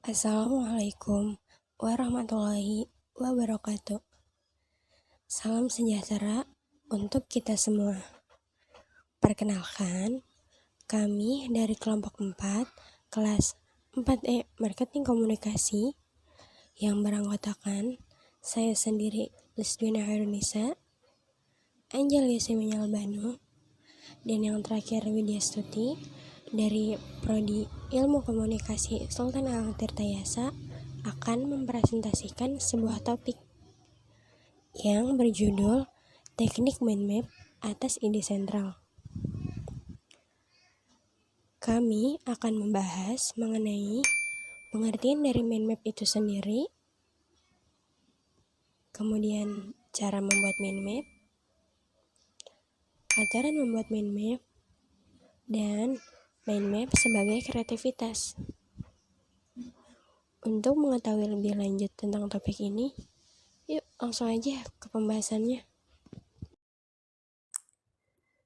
Assalamualaikum warahmatullahi wabarakatuh. Salam sejahtera untuk kita semua. Perkenalkan, kami dari kelompok 4, kelas 4E Marketing Komunikasi yang beranggotakan saya sendiri Lisdwina Khairunisa, Angel Yasmin Albano, dan yang terakhir Widya Stuti dari Prodi Ilmu Komunikasi Sultan Al-Tirtayasa akan mempresentasikan sebuah topik yang berjudul Teknik Mind Map atas ide sentral. Kami akan membahas mengenai pengertian dari mind map itu sendiri, kemudian cara membuat mind map, ajaran membuat mind map, dan mind map sebagai kreativitas. Untuk mengetahui lebih lanjut tentang topik ini, yuk langsung aja ke pembahasannya.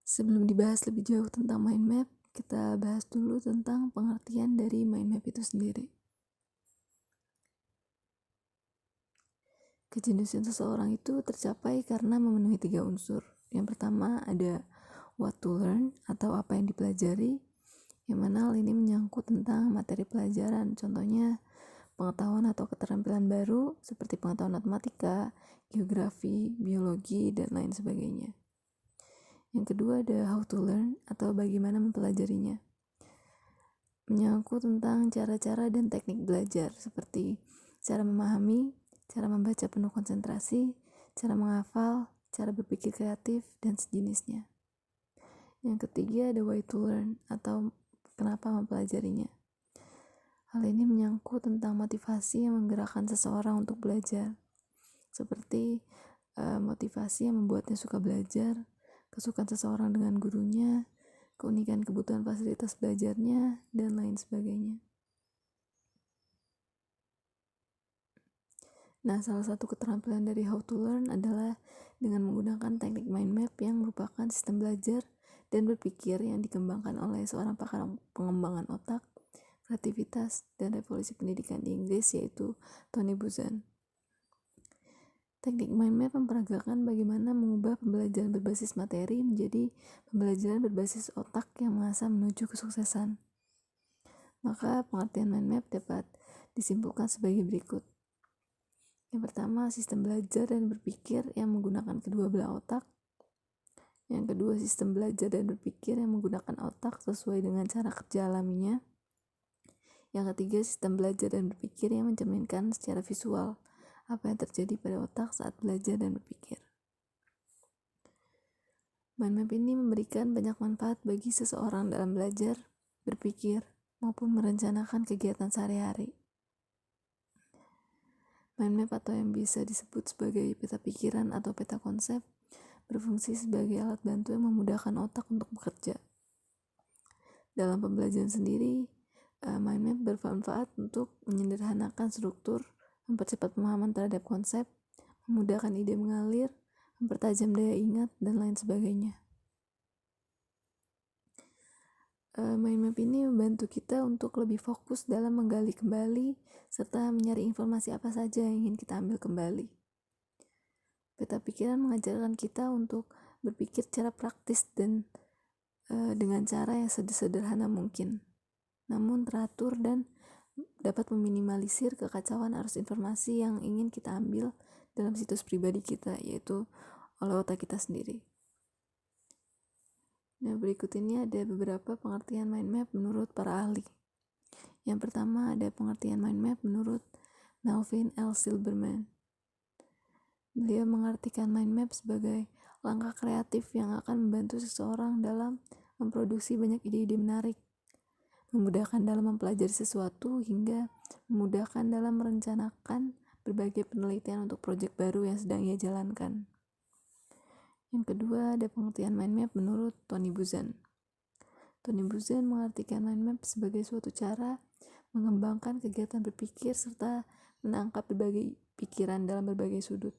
Sebelum dibahas lebih jauh tentang mind map, kita bahas dulu tentang pengertian dari mind map itu sendiri. Kejeniusan seseorang itu tercapai karena memenuhi 3 unsur. Yang pertama ada what to learn atau apa yang dipelajari, yang mana hal ini menyangkut tentang materi pelajaran, contohnya pengetahuan atau keterampilan baru seperti pengetahuan matematika, geografi, biologi, dan lain sebagainya. Yang kedua ada how to learn atau bagaimana mempelajarinya, menyangkut tentang cara-cara dan teknik belajar seperti cara memahami, cara membaca penuh konsentrasi, cara menghafal, cara berpikir kreatif, dan sejenisnya. Yang ketiga ada why to learn atau kenapa mempelajarinya. Hal ini menyangkut tentang motivasi yang menggerakkan seseorang untuk belajar, seperti motivasi yang membuatnya suka belajar, kesukaan seseorang dengan gurunya, keunikan kebutuhan fasilitas belajarnya, dan lain sebagainya. Nah, salah satu keterampilan dari how to learn adalah dengan menggunakan teknik mind map yang merupakan sistem belajar dan berpikir yang dikembangkan oleh seorang pakar pengembangan otak, kreativitas, dan revolusi pendidikan di Inggris, yaitu Tony Buzan. Teknik mind map memperagakan bagaimana mengubah pembelajaran berbasis materi menjadi pembelajaran berbasis otak yang mengasah menuju kesuksesan. Maka pengertian mind map dapat disimpulkan sebagai berikut. Yang pertama, sistem belajar dan berpikir yang menggunakan kedua belah otak. Yang kedua, sistem belajar dan berpikir yang menggunakan otak sesuai dengan cara kerja alaminya. Yang ketiga, sistem belajar dan berpikir yang mencerminkan secara visual apa yang terjadi pada otak saat belajar dan berpikir. Mind map ini memberikan banyak manfaat bagi seseorang dalam belajar, berpikir, maupun merencanakan kegiatan sehari-hari. Mind map atau yang bisa disebut sebagai peta pikiran atau peta konsep berfungsi sebagai alat bantu yang memudahkan otak untuk bekerja. Dalam pembelajaran sendiri, mind map bermanfaat untuk menyederhanakan struktur, mempercepat pemahaman terhadap konsep, memudahkan ide mengalir, mempertajam daya ingat, dan lain sebagainya. Mind map ini membantu kita untuk lebih fokus dalam menggali kembali serta mencari informasi apa saja yang ingin kita ambil kembali. Peta pikiran mengajarkan kita untuk berpikir secara praktis dan dengan cara yang sederhana mungkin, namun teratur dan dapat meminimalisir kekacauan arus informasi yang ingin kita ambil dalam situs pribadi kita, yaitu oleh otak kita sendiri. Nah, berikut ini ada beberapa pengertian mind map menurut para ahli. Yang pertama ada pengertian mind map menurut Melvin L. Silberman. Beliau mengartikan mind map sebagai langkah kreatif yang akan membantu seseorang dalam memproduksi banyak ide-ide menarik, memudahkan dalam mempelajari sesuatu, hingga memudahkan dalam merencanakan berbagai penelitian untuk proyek baru yang sedang ia jalankan. Yang kedua, ada pengertian mind map menurut Tony Buzan. Tony Buzan mengartikan mind map sebagai suatu cara mengembangkan kegiatan berpikir serta menangkap berbagai pikiran dalam berbagai sudut.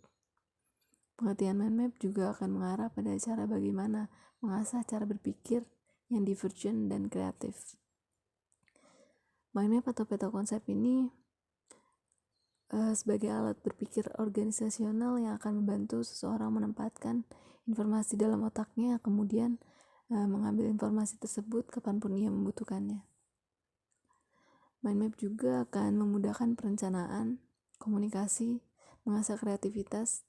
Pengertian mind map juga akan mengarah pada cara bagaimana mengasah cara berpikir yang divergent dan kreatif. Mind map atau peta konsep ini sebagai alat berpikir organisasional yang akan membantu seseorang menempatkan informasi dalam otaknya, kemudian mengambil informasi tersebut kapanpun ia membutuhkannya. Mind map juga akan memudahkan perencanaan, komunikasi, mengasah kreativitas,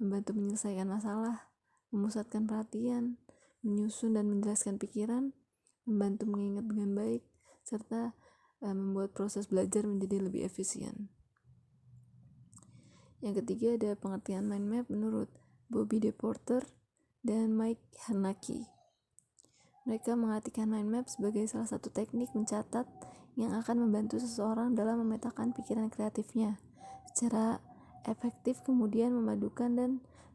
membantu menyelesaikan masalah, memusatkan perhatian, menyusun dan menjelaskan pikiran, membantu mengingat dengan baik, serta membuat proses belajar menjadi lebih efisien. Yang ketiga ada pengertian mind map menurut Bobby DePorter dan Mike Hanaki. Mereka mengartikan mind map sebagai salah satu teknik mencatat yang akan membantu seseorang dalam memetakan pikiran kreatifnya secara efektif, kemudian memadukan dan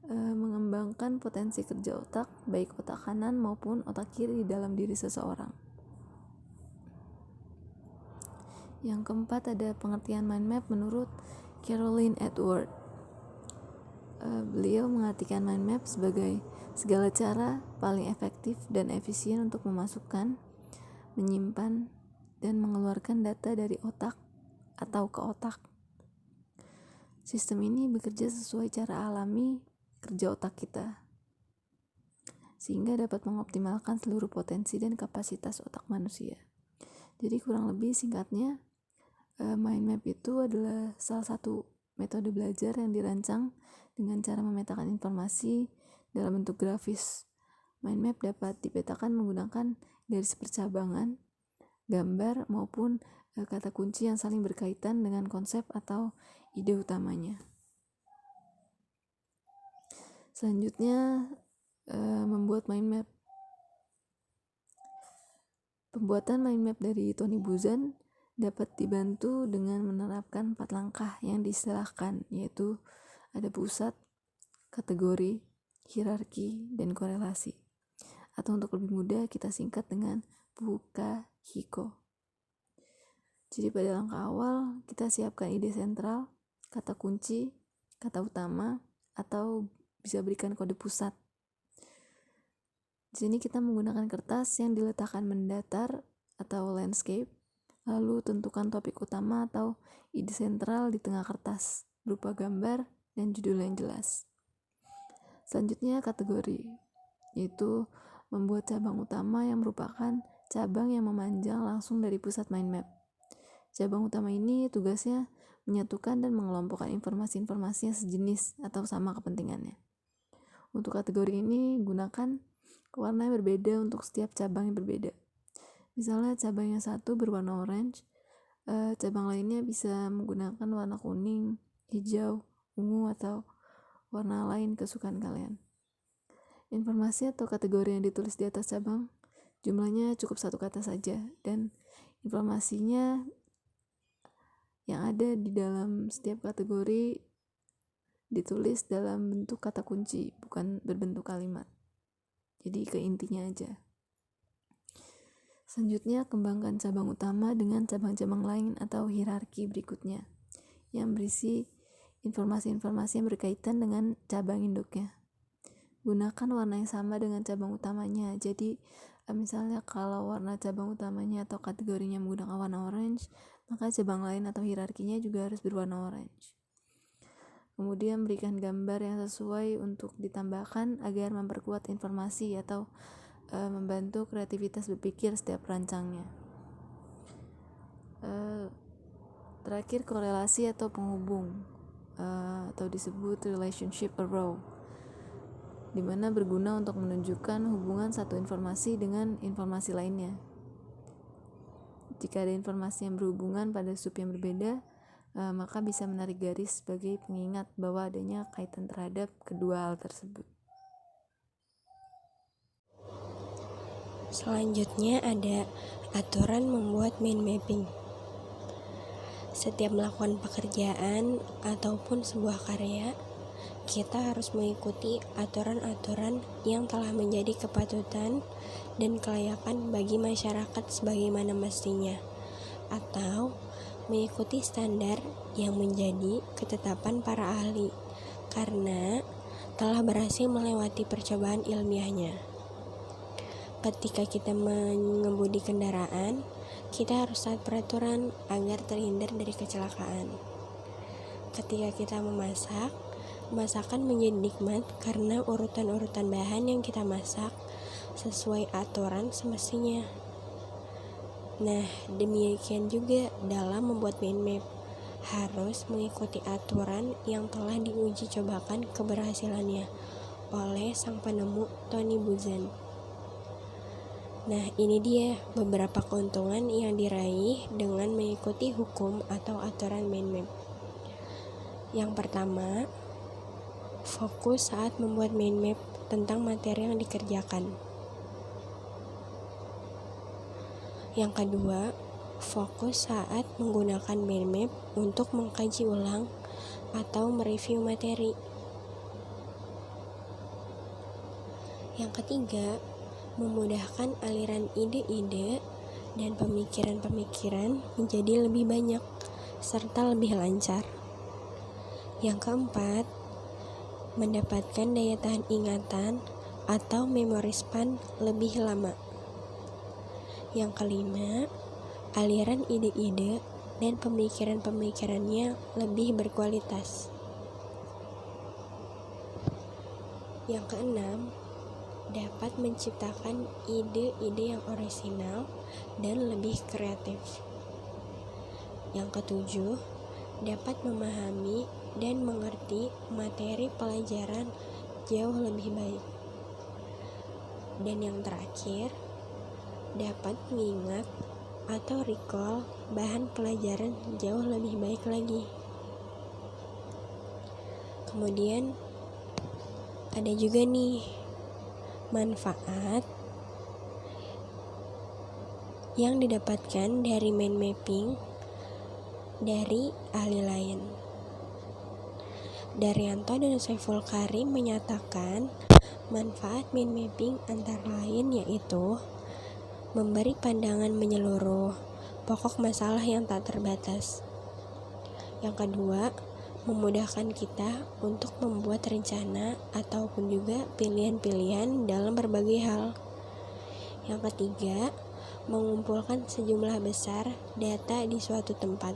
mengembangkan potensi kerja otak, baik otak kanan maupun otak kiri di dalam diri seseorang. Yang keempat ada pengertian mind map menurut Caroline Edward. Beliau mengartikan mind map sebagai segala cara paling efektif dan efisien untuk memasukkan, menyimpan, dan mengeluarkan data dari otak atau ke otak. Sistem ini bekerja sesuai cara alami kerja otak kita, sehingga dapat mengoptimalkan seluruh potensi dan kapasitas otak manusia. Jadi kurang lebih singkatnya, mind map itu adalah salah satu metode belajar yang dirancang dengan cara memetakan informasi dalam bentuk grafis. Mind map dapat dipetakan menggunakan garis percabangan, gambar, maupun kata kunci yang saling berkaitan dengan konsep atau ide utamanya. Selanjutnya, membuat mind map. Pembuatan mind map dari Tony Buzan dapat dibantu dengan menerapkan 4 langkah yang diistilahkan, yaitu ada pusat, kategori, hierarki, dan korelasi. Atau untuk lebih mudah kita singkat dengan Bukahiko. Jadi pada langkah awal kita siapkan ide sentral, kata kunci, kata utama, atau bisa berikan kode pusat. Di sini kita menggunakan kertas yang diletakkan mendatar atau landscape, lalu tentukan topik utama atau ide sentral di tengah kertas berupa gambar dan judul yang jelas. Selanjutnya kategori, yaitu membuat cabang utama yang merupakan cabang yang memanjang langsung dari pusat mind map. Cabang utama ini tugasnya menyatukan dan mengelompokkan informasi-informasi yang sejenis atau sama kepentingannya. Untuk kategori ini gunakan warna yang berbeda untuk setiap cabang yang berbeda. Misalnya cabang yang satu berwarna orange, cabang lainnya bisa menggunakan warna kuning, hijau, ungu, atau warna lain kesukaan kalian. Informasi atau kategori yang ditulis di atas cabang jumlahnya cukup 1 kata saja, dan informasinya yang ada di dalam setiap kategori ditulis dalam bentuk kata kunci, bukan berbentuk kalimat. Jadi ke intinya aja. Selanjutnya kembangkan cabang utama dengan cabang-cabang lain atau hierarki berikutnya yang berisi informasi-informasi yang berkaitan dengan cabang induknya. Gunakan warna yang sama dengan cabang utamanya. Jadi misalnya kalau warna cabang utamanya atau kategorinya menggunakan warna orange, maka cabang lain atau hierarkinya juga harus berwarna orange. Kemudian berikan gambar yang sesuai untuk ditambahkan agar memperkuat informasi atau membantu kreativitas berpikir setiap perancangnya. Terakhir korelasi atau penghubung, atau disebut relationship arrow, di mana berguna untuk menunjukkan hubungan satu informasi dengan informasi lainnya. Jika ada informasi yang berhubungan pada sub yang berbeda, maka bisa menarik garis sebagai pengingat bahwa adanya kaitan terhadap kedua hal tersebut. Selanjutnya ada aturan membuat mind mapping. Setiap melakukan pekerjaan ataupun sebuah karya, kita harus mengikuti aturan-aturan yang telah menjadi kepatutan dan kelayakan bagi masyarakat sebagaimana mestinya, atau mengikuti standar yang menjadi ketetapan para ahli karena telah berhasil melewati percobaan ilmiahnya. Ketika kita mengemudi kendaraan, kita harus taat peraturan agar terhindar dari kecelakaan. ketika kita memasak, masakan menjadi nikmat karena urutan-urutan bahan yang kita masak sesuai aturan semestinya. Nah, demikian juga dalam membuat mind map, harus mengikuti aturan yang telah diuji cobakan keberhasilannya oleh sang penemu Tony Buzan. Nah, ini dia beberapa keuntungan yang diraih dengan mengikuti hukum atau aturan mind map. Yang pertama, fokus saat membuat mind map tentang materi yang dikerjakan. Yang kedua, fokus saat menggunakan mind map untuk mengkaji ulang atau mereview materi. Yang ketiga, memudahkan aliran ide-ide dan pemikiran-pemikiran menjadi lebih banyak serta lebih lancar. Yang keempat, mendapatkan daya tahan ingatan atau memory span lebih lama. Yang kelima, aliran ide-ide dan pemikiran-pemikirannya lebih berkualitas. Yang keenam, dapat menciptakan ide-ide yang orisinal dan lebih kreatif. Yang ketujuh, dapat memahami dan mengerti materi pelajaran jauh lebih baik. Dan yang terakhir, dapat mengingat atau recall bahan pelajaran jauh lebih baik lagi. Kemudian ada juga nih manfaat yang didapatkan dari mind mapping dari ahli lain. Daryanto dan Saiful Karim menyatakan manfaat mind mapping antara lain yaitu memberi pandangan menyeluruh, pokok masalah yang tak terbatas. Yang kedua, memudahkan kita untuk membuat rencana ataupun juga pilihan-pilihan dalam berbagai hal. Yang ketiga, mengumpulkan sejumlah besar data di suatu tempat.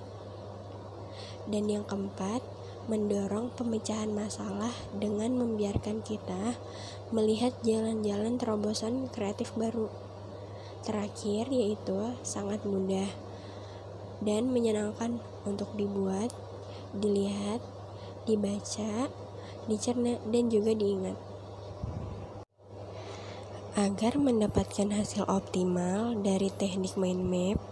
Dan yang keempat, mendorong pemecahan masalah dengan membiarkan kita melihat jalan-jalan terobosan kreatif baru. Terakhir yaitu sangat mudah dan menyenangkan untuk dibuat, dilihat, dibaca, dicerna, dan juga diingat. Agar mendapatkan hasil optimal dari teknik mind map,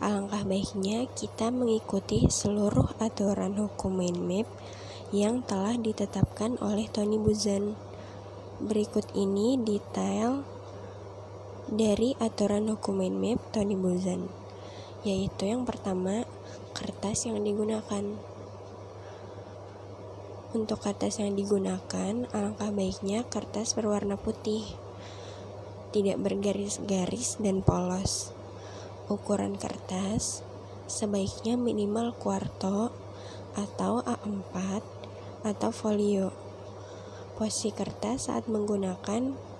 alangkah baiknya kita mengikuti seluruh aturan hukum mind map yang telah ditetapkan oleh Tony Buzan. Berikut ini detail dari aturan hukum mind map Tony Buzan, yaitu yang pertama, kertas yang digunakan. Untuk kertas yang digunakan, alangkah baiknya kertas berwarna putih, tidak bergaris-garis dan polos. Ukuran kertas sebaiknya minimal kuarto atau A4 atau folio. Posisi kertas saat menggunakan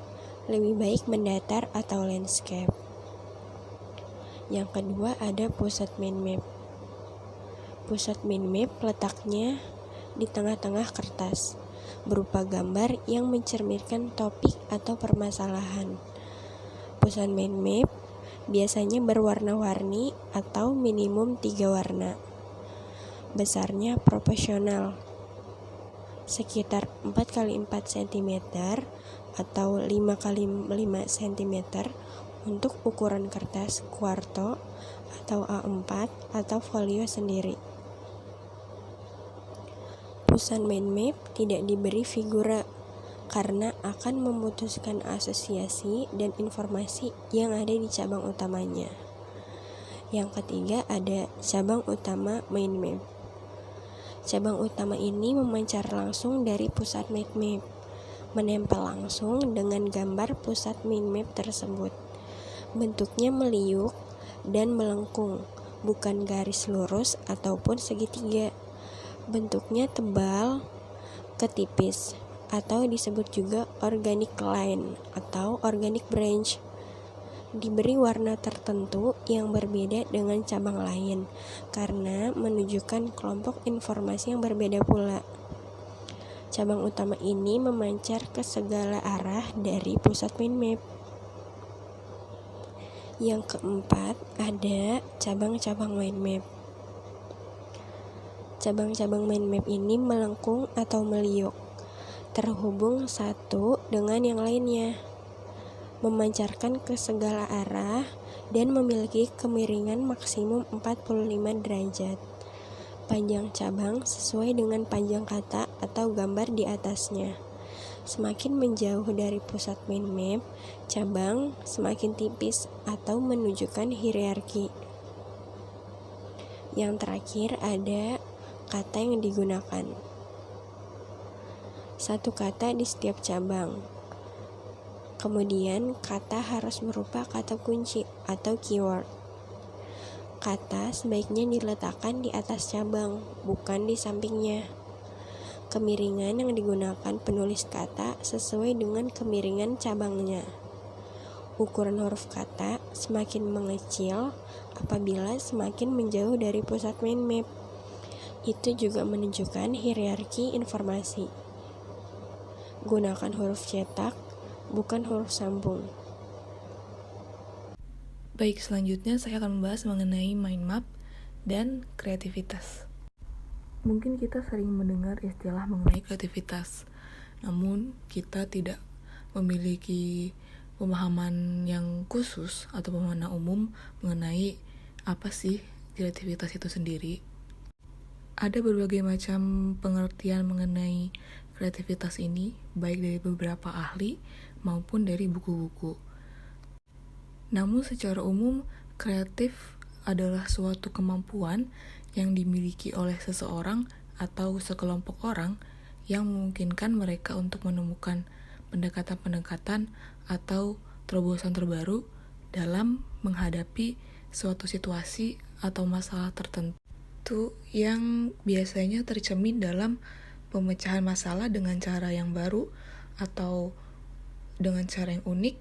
lebih baik mendatar atau landscape. Yang kedua ada pusat mind map. Pusat mind map letaknya di tengah-tengah kertas, berupa gambar yang mencerminkan topik atau permasalahan. Pusat mind map biasanya berwarna-warni atau minimum 3 warna. Besarnya proporsional, sekitar 4x4 cm atau 5x5 cm untuk ukuran kertas kuarto atau A4 atau folio sendiri. Pusat mind map tidak diberi figura karena akan memutuskan asosiasi dan informasi yang ada di cabang utamanya. Yang ketiga ada cabang utama mind map. Cabang utama ini memancar langsung dari pusat mind map, menempel langsung dengan gambar pusat mind map tersebut. Bentuknya meliuk dan melengkung, bukan garis lurus ataupun segitiga. Bentuknya tebal ke tipis atau disebut juga organic line atau organic branch. diberi warna tertentu yang berbeda dengan cabang lain, karena menunjukkan kelompok informasi yang berbeda pula. Cabang utama ini memancar ke segala arah dari pusat mind map. Yang keempat, ada cabang-cabang mind map. Cabang-cabang mind map ini melengkung atau meliuk, terhubung satu dengan yang lainnya, memancarkan ke segala arah, dan memiliki kemiringan maksimum 45 derajat. Panjang cabang sesuai dengan panjang kata atau gambar di atasnya. Semakin menjauh dari pusat mind map, cabang semakin tipis atau menunjukkan hierarki. Yang terakhir ada kata yang digunakan. Satu kata di setiap cabang. Kemudian kata harus berupa kata kunci atau keyword. Kata sebaiknya diletakkan di atas cabang, bukan di sampingnya. Kemiringan yang digunakan penulis kata sesuai dengan kemiringan cabangnya. Ukuran huruf kata semakin mengecil apabila semakin menjauh dari pusat mind map. Itu juga menunjukkan hierarki informasi. Gunakan huruf cetak, bukan huruf sambung. Baik, selanjutnya saya akan membahas mengenai mind map dan kreativitas. Mungkin kita sering mendengar istilah mengenai kreativitas, namun kita tidak memiliki pemahaman yang khusus atau pemahaman umum mengenai apa sih kreativitas itu sendiri. Ada berbagai macam pengertian mengenai kreativitas ini, baik dari beberapa ahli maupun dari buku-buku. Namun secara umum, kreatif adalah suatu kemampuan yang dimiliki oleh seseorang atau sekelompok orang yang memungkinkan mereka untuk menemukan pendekatan-pendekatan atau terobosan terbaru dalam menghadapi suatu situasi atau masalah tertentu yang biasanya tercermin dalam pemecahan masalah dengan cara yang baru atau dengan cara yang unik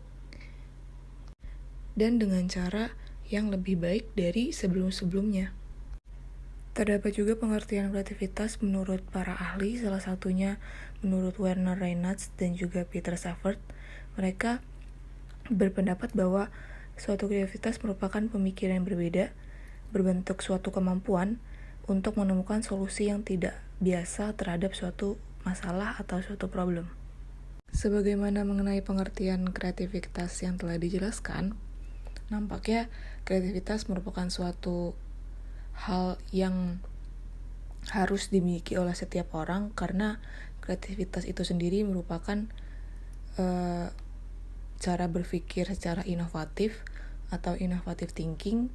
dan dengan cara yang lebih baik dari sebelum-sebelumnya. Terdapat juga pengertian kreativitas menurut para ahli, salah satunya menurut Werner Reinhardt dan juga Peter Saffert. Mereka berpendapat bahwa suatu kreativitas merupakan pemikiran yang berbeda, berbentuk suatu kemampuan untuk menemukan solusi yang tidak biasa terhadap suatu masalah atau suatu problem. Sebagaimana mengenai pengertian kreativitas yang telah dijelaskan, nampaknya kreativitas merupakan suatu hal yang harus dimiliki oleh setiap orang karena kreativitas itu sendiri merupakan cara berpikir secara inovatif atau innovative thinking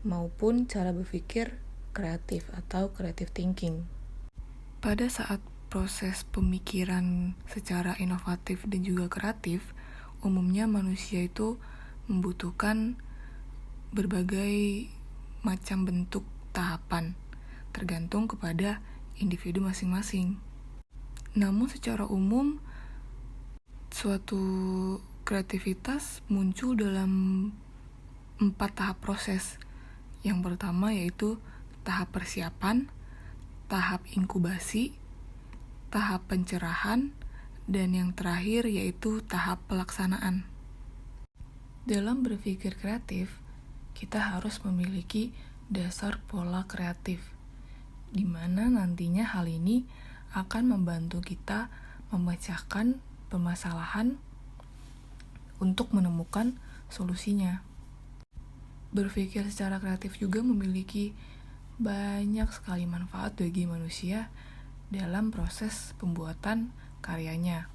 maupun cara berpikir kreatif atau creative thinking. Pada saat proses pemikiran secara inovatif dan juga kreatif, umumnya manusia itu membutuhkan berbagai macam bentuk tahapan, tergantung kepada individu masing-masing. Namun secara umum, suatu kreativitas muncul dalam 4 tahap proses. Yang pertama yaitu tahap persiapan, tahap inkubasi, tahap pencerahan, dan yang terakhir yaitu tahap pelaksanaan. Dalam berpikir kreatif, kita harus memiliki dasar pola kreatif, di mana nantinya hal ini akan membantu kita memecahkan permasalahan untuk menemukan solusinya. Berpikir secara kreatif juga memiliki banyak sekali manfaat bagi manusia dalam proses pembuatan karyanya.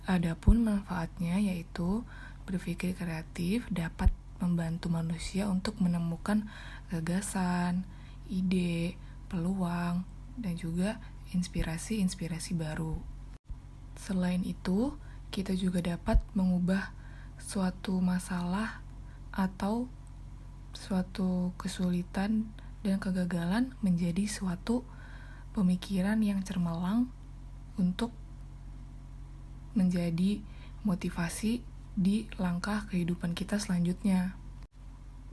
Adapun manfaatnya yaitu berpikir kreatif dapat membantu manusia untuk menemukan gagasan, ide, peluang, dan juga inspirasi-inspirasi baru. Selain itu, kita juga dapat mengubah suatu masalah atau suatu kesulitan dan kegagalan menjadi suatu pemikiran yang cemerlang untuk menjadi motivasi di langkah kehidupan kita selanjutnya.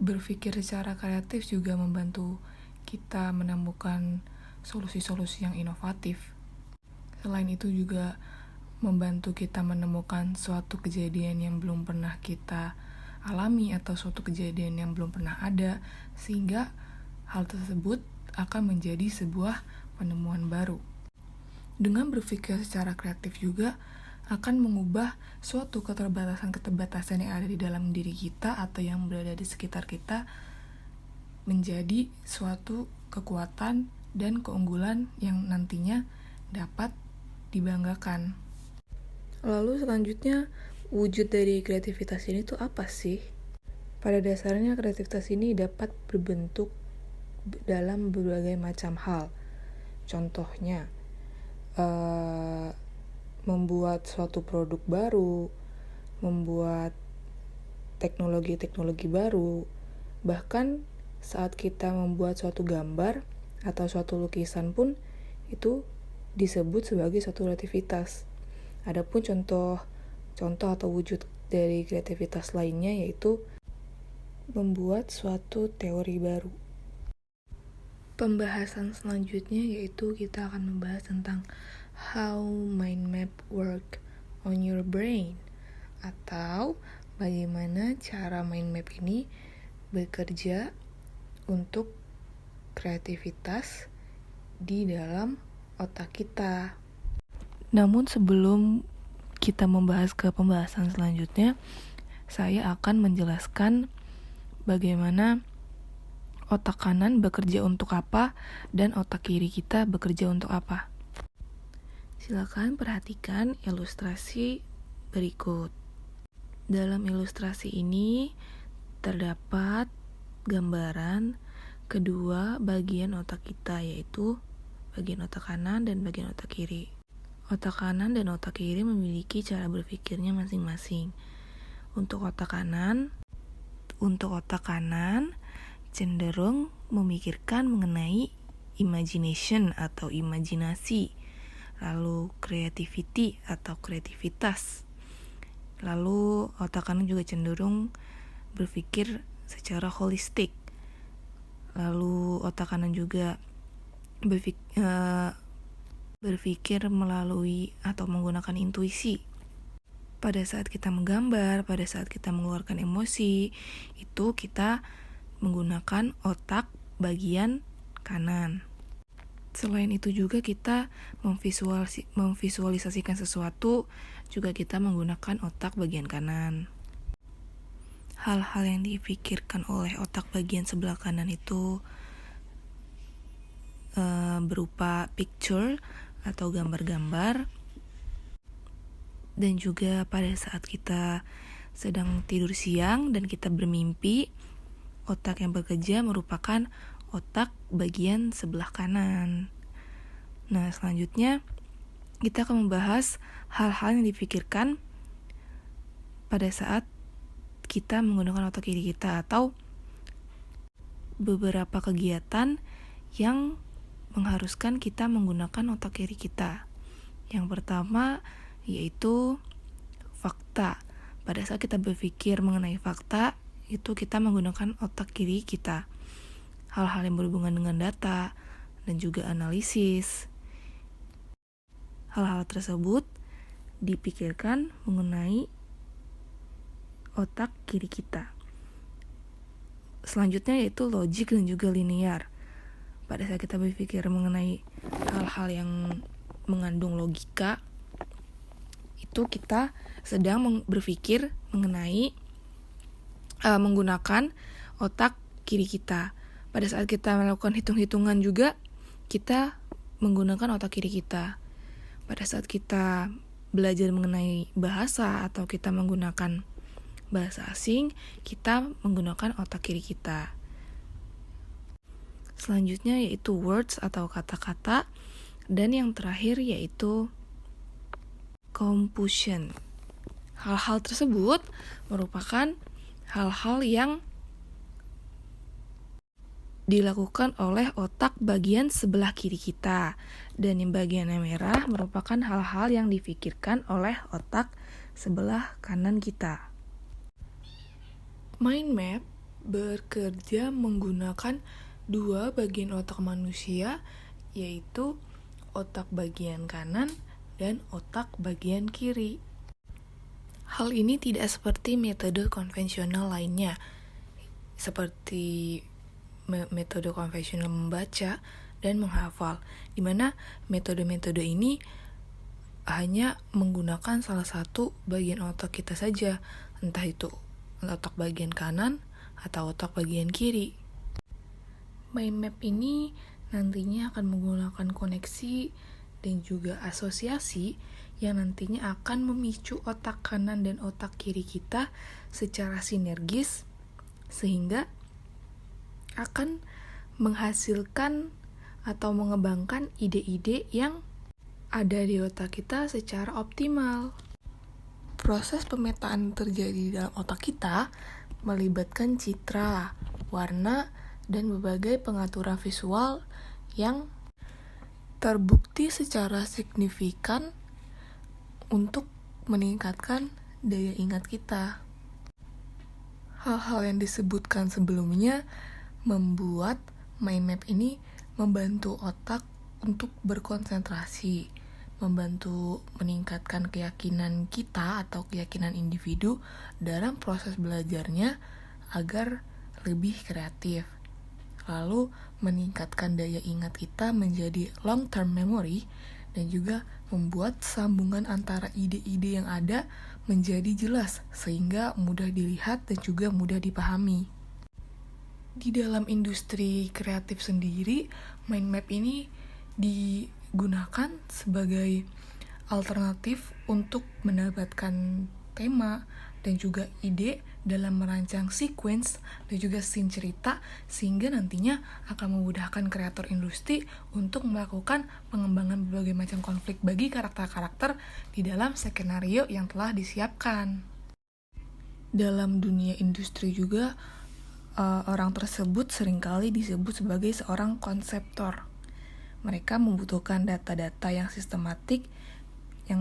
Berpikir secara kreatif juga membantu kita menemukan solusi-solusi yang inovatif. Selain itu juga membantu kita menemukan suatu kejadian yang belum pernah kita alami atau suatu kejadian yang belum pernah ada, sehingga hal tersebut akan menjadi sebuah penemuan baru. Dengan berpikir secara kreatif juga akan mengubah suatu keterbatasan-keterbatasan yang ada di dalam diri kita atau yang berada di sekitar kita menjadi suatu kekuatan dan keunggulan yang nantinya dapat dibanggakan. Lalu selanjutnya, wujud dari kreativitas ini tuh apa sih? Pada dasarnya kreativitas ini dapat berbentuk dalam berbagai macam hal. Contohnya, membuat suatu produk baru, membuat teknologi-teknologi baru, bahkan saat kita membuat suatu gambar atau suatu lukisan pun itu disebut sebagai suatu kreativitas. Adapun contoh atau wujud dari kreativitas lainnya yaitu membuat suatu teori baru. Pembahasan selanjutnya yaitu kita akan membahas tentang how mind map work on your brain, atau bagaimana cara mind map ini bekerja untuk kreativitas di dalam otak kita. Namun sebelum kita membahas ke pembahasan selanjutnya, saya akan menjelaskan bagaimana otak kanan bekerja untuk apa dan otak kiri kita bekerja untuk apa. Silakan perhatikan ilustrasi berikut. Dalam ilustrasi ini terdapat gambaran kedua bagian otak kita, yaitu bagian otak kanan dan bagian otak kiri. Otak kanan dan otak kiri memiliki cara berpikirnya masing-masing. Untuk otak kanan cenderung memikirkan mengenai imagination atau imajinasi, lalu creativity atau kreativitas. Lalu otak kanan juga cenderung berpikir secara holistik. Lalu otak kanan juga berpikir melalui atau menggunakan intuisi. Pada saat kita menggambar, pada saat kita mengeluarkan emosi, itu kita menggunakan otak bagian kanan. Selain itu juga kita memvisualisasikan sesuatu, juga kita menggunakan otak bagian kanan. Hal-hal yang dipikirkan oleh otak bagian sebelah kanan itu berupa picture atau gambar-gambar. Dan juga pada saat kita sedang tidur siang dan kita bermimpi, otak yang bekerja merupakan otak bagian sebelah kanan. Nah, selanjutnya kita akan membahas hal-hal yang dipikirkan pada saat kita menggunakan otak kiri kita, atau beberapa kegiatan yang mengharuskan kita menggunakan otak kiri kita. Yang pertama yaitu fakta. Pada saat kita berpikir mengenai fakta, itu kita menggunakan otak kiri kita. Hal-hal yang berhubungan dengan data dan juga analisis. Hal-hal tersebut dipikirkan mengenai otak kiri kita. Selanjutnya yaitu logik dan juga linear. Pada saat kita berpikir mengenai hal-hal yang mengandung logika, itu kita sedang berpikir mengenai menggunakan otak kiri kita. Pada saat kita melakukan hitung-hitungan juga, kita menggunakan otak kiri kita. Pada saat kita belajar mengenai bahasa atau kita menggunakan bahasa asing, kita menggunakan otak kiri kita. Selanjutnya yaitu words atau kata-kata, dan yang terakhir yaitu computation. Hal-hal tersebut merupakan hal-hal yang dilakukan oleh otak bagian sebelah kiri kita, dan yang bagian yang merah merupakan hal-hal yang dipikirkan oleh otak sebelah kanan kita. Mind map bekerja menggunakan dua bagian otak manusia, yaitu otak bagian kanan dan otak bagian kiri. Hal ini tidak seperti metode konvensional lainnya, seperti metode konvensional membaca dan menghafal, di mana metode-metode ini hanya menggunakan salah satu bagian otak kita saja, entah itu otak bagian kanan atau otak bagian kiri. Mind map ini nantinya akan menggunakan koneksi dan juga asosiasi yang nantinya akan memicu otak kanan dan otak kiri kita secara sinergis, sehingga akan menghasilkan atau mengembangkan ide-ide yang ada di otak kita secara optimal. Proses pemetaan terjadi dalam otak kita melibatkan citra, warna, dan berbagai pengaturan visual yang terbukti secara signifikan untuk meningkatkan daya ingat kita. Hal-hal yang disebutkan sebelumnya membuat mind map ini membantu otak untuk berkonsentrasi, membantu meningkatkan keyakinan kita atau keyakinan individu dalam proses belajarnya agar lebih kreatif. Lalu meningkatkan daya ingat kita menjadi long term memory dan juga membuat sambungan antara ide-ide yang ada menjadi jelas sehingga mudah dilihat dan juga mudah dipahami. Di dalam industri kreatif sendiri, mind map ini digunakan sebagai alternatif untuk mendapatkan tema dan juga ide dalam merancang sequence dan juga scene cerita, sehingga nantinya akan memudahkan kreator industri untuk melakukan pengembangan berbagai macam konflik bagi karakter-karakter di dalam skenario yang telah disiapkan. Dalam dunia industri juga, orang tersebut seringkali disebut sebagai seorang konseptor. Mereka membutuhkan data-data yang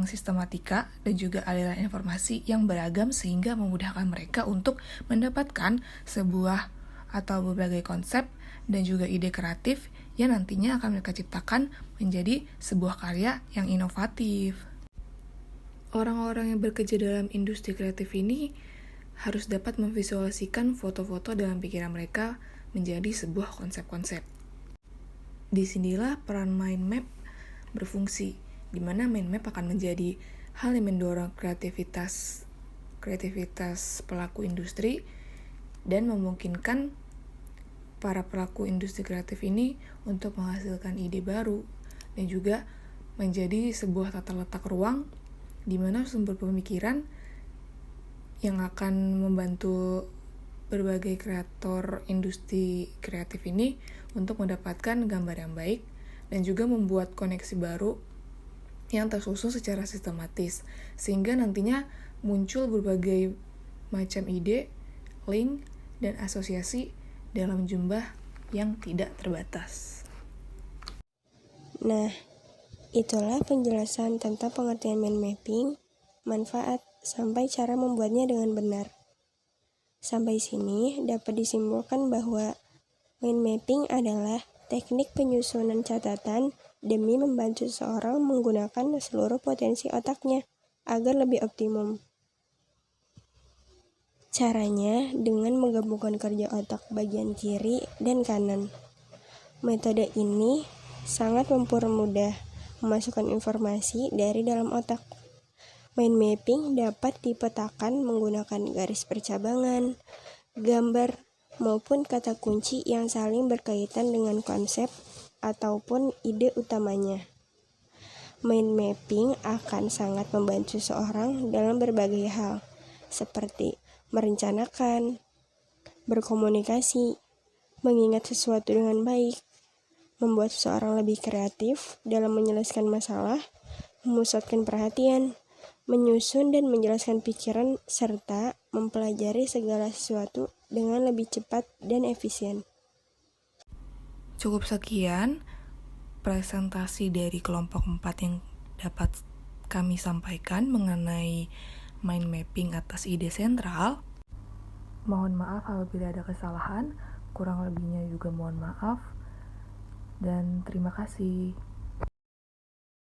sistematika dan juga aliran informasi yang beragam sehingga memudahkan mereka untuk mendapatkan sebuah atau berbagai konsep dan juga ide kreatif yang nantinya akan mereka ciptakan menjadi sebuah karya yang inovatif. Orang-orang yang bekerja dalam industri kreatif ini harus dapat memvisualisasikan foto-foto dalam pikiran mereka menjadi sebuah konsep-konsep. Disinilah peran mind map berfungsi, di mana mind map akan menjadi hal yang mendorong kreativitas pelaku industri dan memungkinkan para pelaku industri kreatif ini untuk menghasilkan ide baru dan juga menjadi sebuah tata letak ruang di mana sumber pemikiran yang akan membantu berbagai kreator industri kreatif ini untuk mendapatkan gambar yang baik dan juga membuat koneksi baru yang tersusun secara sistematis, sehingga nantinya muncul berbagai macam ide, link, dan asosiasi dalam jumlah yang tidak terbatas. Nah, itulah penjelasan tentang pengertian mind mapping, manfaat, sampai cara membuatnya dengan benar. Sampai sini dapat disimpulkan bahwa mind mapping adalah teknik penyusunan catatan demi membantu seseorang menggunakan seluruh potensi otaknya agar lebih optimum. Caranya dengan menggabungkan kerja otak bagian kiri dan kanan. Metode ini sangat mempermudah memasukkan informasi dari dalam otak. Mind mapping dapat dipetakan menggunakan garis percabangan, gambar, maupun kata kunci yang saling berkaitan dengan konsep ataupun ide utamanya. Mind mapping akan sangat membantu seorang dalam berbagai hal, seperti merencanakan, berkomunikasi, mengingat sesuatu dengan baik, membuat seseorang lebih kreatif dalam menyelesaikan masalah, memusatkan perhatian, menyusun dan menjelaskan pikiran, serta mempelajari segala sesuatu dengan lebih cepat dan efisien. Cukup sekian presentasi dari kelompok 4 yang dapat kami sampaikan mengenai mind mapping atas ide sentral. Mohon maaf apabila ada kesalahan, kurang lebihnya juga mohon maaf, dan terima kasih.